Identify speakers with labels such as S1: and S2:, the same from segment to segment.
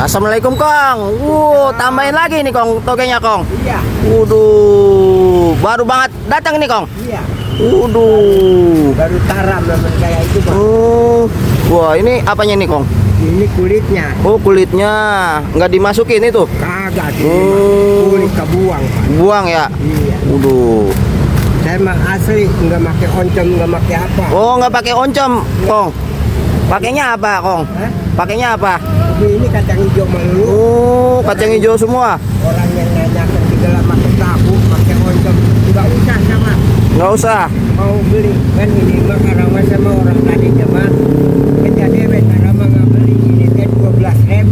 S1: Assalamualaikum Kong. Tambahin lagi nih Kong togenya Kong.
S2: Iya.
S1: Waduh, baru banget datang nih Kong.
S2: Iya.
S1: Waduh.
S2: Baru taram memang kayak itu Bang.
S1: Wah, ini apanya nih Kong?
S2: Ini kulitnya.
S1: Oh, kulitnya nggak dimasukin itu?
S2: Kagak
S1: Oh.
S2: kulit kebuang Pak.
S1: Buang ya?
S2: Iya.
S1: Waduh.
S2: Saya mah asli nggak pakai oncom, nggak pakai apa.
S1: Oh, nggak pakai oncom Kong. Pakainya apa Kong?
S2: Hah?
S1: Pakainya apa?
S2: Ini kacang hijau melulu.
S1: Oh, kacang hijau semua.
S2: Orang yang nanya ke dalam pakai tahu, pakai oncom, nggak usah sama.
S1: Nggak usah.
S2: Mau beli kan ini mah karena sama orang tadi mah kita dewek karena mah nggak beli ini teh 12.000,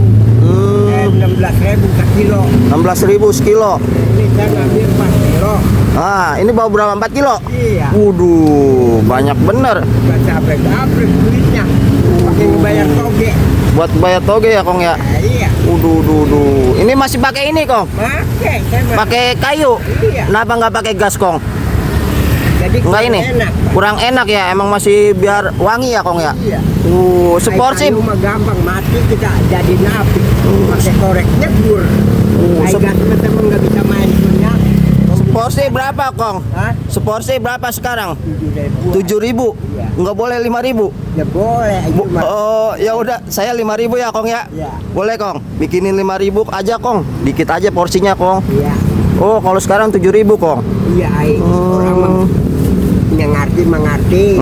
S2: 16.000 per kilo.
S1: 16.000 sekilo.
S2: Ini saya ngambil 4 kilo.
S1: Ah, ini bawa berapa? 4 kilo?
S2: Iya.
S1: Waduh, banyak bener.
S2: Nggak capek kulitnya. Pakai bayar toge.
S1: Buat bayar toge ya Kong ya?
S2: Iya.
S1: Waduh. Ini masih pakai ini Kong?
S2: Pakai, saya mah.
S1: Pakai kayu?
S2: Iya.
S1: Kenapa nggak pakai gas Kong?
S2: Jadi
S1: Enggak ini?
S2: enak.
S1: Kurang enak ya? Emang masih biar wangi ya Kong ya?
S2: Iya.
S1: Seporsi.
S2: Kayu mah gampang mati kita jadi napi. Pakai korek nyebur. Kayak gas mah emang nggak bisa main punya.
S1: Seporsi berapa Kong?
S2: Hah?
S1: Seporsi berapa sekarang?
S2: 7.000.
S1: 7.000.
S2: Iya.
S1: Nggak boleh 5.000.
S2: Ya boleh itu mah.
S1: Oh, ya udah, saya 5.000 ya Kong ya.
S2: Iya.
S1: Boleh Kong, bikinin 5.000 aja Kong. Dikit aja porsinya Kong.
S2: Iya.
S1: Oh, kalau sekarang 7.000 Kong.
S2: Iya, orang mah yang mengerti.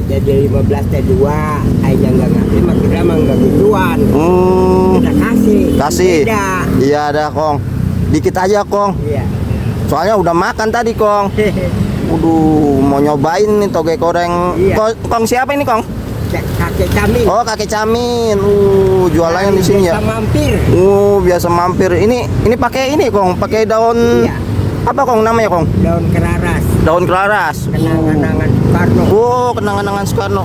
S2: Jadi 15 teh 2. Yang nggak ngerti mah kira mah nggak gituan. Kita kasih.
S1: Beda. Iya ada Kong. Dikit aja Kong.
S2: Iya.
S1: Soalnya udah makan tadi Kong. Waduh, mau nyobain nih toge goreng.
S2: Iya.
S1: Kong siapa ini Kong?
S2: Kakek kami.
S1: Oh, kakek Camin. Jualannya di sini ya.
S2: Biasa mampir.
S1: Biasa mampir. Ini pakai ini Kong, pakai daun.
S2: Iya.
S1: Apa Kong namanya Kong?
S2: Daun keraras.
S1: Daun kelaras.
S2: Kenangan-kenangan Soekarno.
S1: Oh, kenangan-kenangan Soekarno.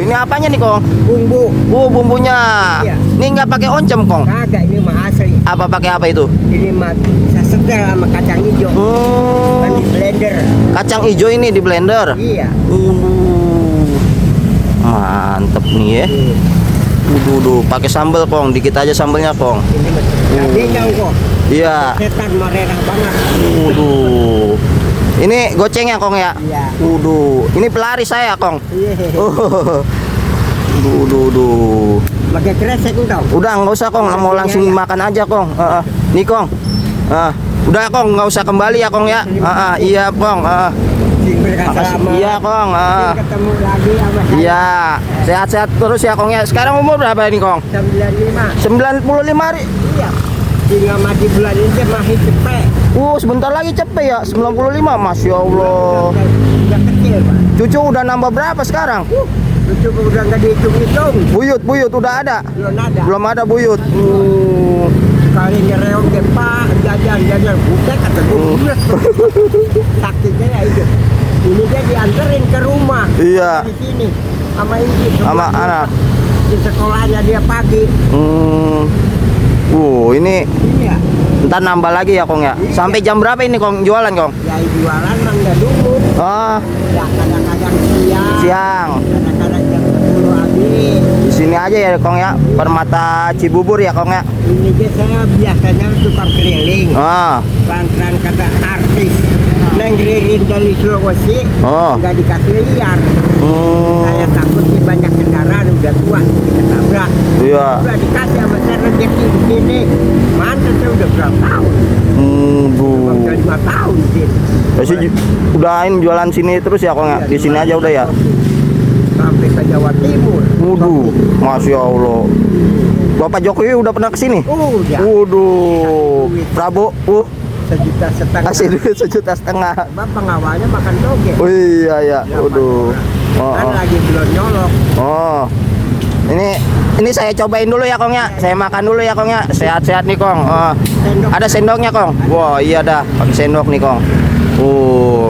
S1: Ini apanya nih Kong?
S2: Bumbu.
S1: Bumbunya.
S2: Iya.
S1: Ini nggak pakai oncom Kong.
S2: Kagak, ini mah asli.
S1: Apa pakai apa itu?
S2: Ini mah bisa segar sama kacang hijau. Kan di blender.
S1: Kacang hijau ini di blender.
S2: Iya.
S1: Mantep nih ya. Pakai sambal Kong, dikit aja sambalnya Kong.
S2: Ini mah cabenya kok.
S1: Iya.
S2: Setan merah banget.
S1: Ini gocengnya Kong ya.
S2: Iya.
S1: Ini pelari saya Kong.
S2: Iya. Pakai kresek dong.
S1: Udah nggak usah Kong, mau langsung makan aja Kong. Nih Kong. Udah Kong, nggak usah kembali ya Kong ya. Iya Kong. Makasih. Iya Kong.
S2: Ketemu lagi sama saya.
S1: Iya, sehat-sehat terus ya Kong ya. Sekarang umur berapa ini Kong?
S2: 95.
S1: 95 hari.
S2: Iya. Tinggal mati bulan ini masih cepet.
S1: Sebentar lagi cepet ya. 95, Masya Allah.
S2: Udah kecil Pak.
S1: Cucu udah nambah berapa sekarang?
S2: Cucu udah nggak dihitung-hitung.
S1: Buyut udah ada?
S2: Belum ada.
S1: Belum ada buyut.
S2: Sekali ngereong ke Pak, jajan butek kata gue. Sakitnya ya itu. Ini dia dianterin ke rumah.
S1: Iya.
S2: Di sini sama ibu.
S1: Sama anak.
S2: Di sekolahnya dia pagi.
S1: Ini
S2: Iya.
S1: ntar nambah lagi ya Kong ya. Sampai jam berapa ini Kong jualan Kong?
S2: Ya jualan mah nggak dulu. Ya kadang-kadang
S1: Siang.
S2: Kadang-kadang jam 10 habis.
S1: Di sini aja ya Kong ya. Permata Cibubur ya Kong ya.
S2: Ini dia saya biasanya tukang keliling. Pelan-pelan kata artis. Nenggririn dari Sulawesi. Nggak dikasih liar. Saya takut sih banyak kendaraan udah tua kita tabrak.
S1: Iya.
S2: Udah dikasih sama saya rezeki di sini. Mantap saya udah berapa tahun? Udah 5 tahun di sini.
S1: Udahin jualan sini terus ya Kong ya. Di sini aja udah ya.
S2: Sampai ke Jawa Timur.
S1: Masya Allah. Bapak Jokowi udah pernah kesini?
S2: Udah.
S1: Prabowo.
S2: 1,5 juta.
S1: Kasih duit 1,5 juta.
S2: Bapak ngawalnya makan toge.
S1: Iya.
S2: Kan lagi belum nyolok.
S1: Ini saya cobain dulu ya Kong ya. Saya makan dulu ya Kong ya. Sehat-sehat nih Kong. Ada sendoknya Kong. Wah iya dah, pakai sendok nih Kong.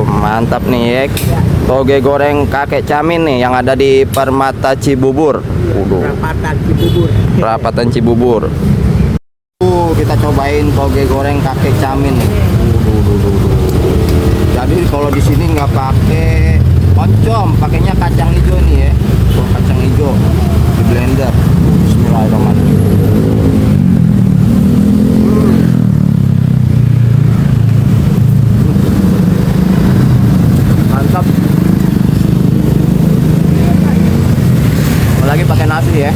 S1: Mantap nih ya. Toge goreng kakek Camin nih yang ada di Permata Cibubur. Perapatan Cibubur. Kita cobain toge goreng kakek Camin nih. Jadi kalau di sini nggak pakai oncom, pakainya kacang hijau nih ya. Kacang hijau di blender. Bismillahirrahmanirrahim. pakai nasi ya.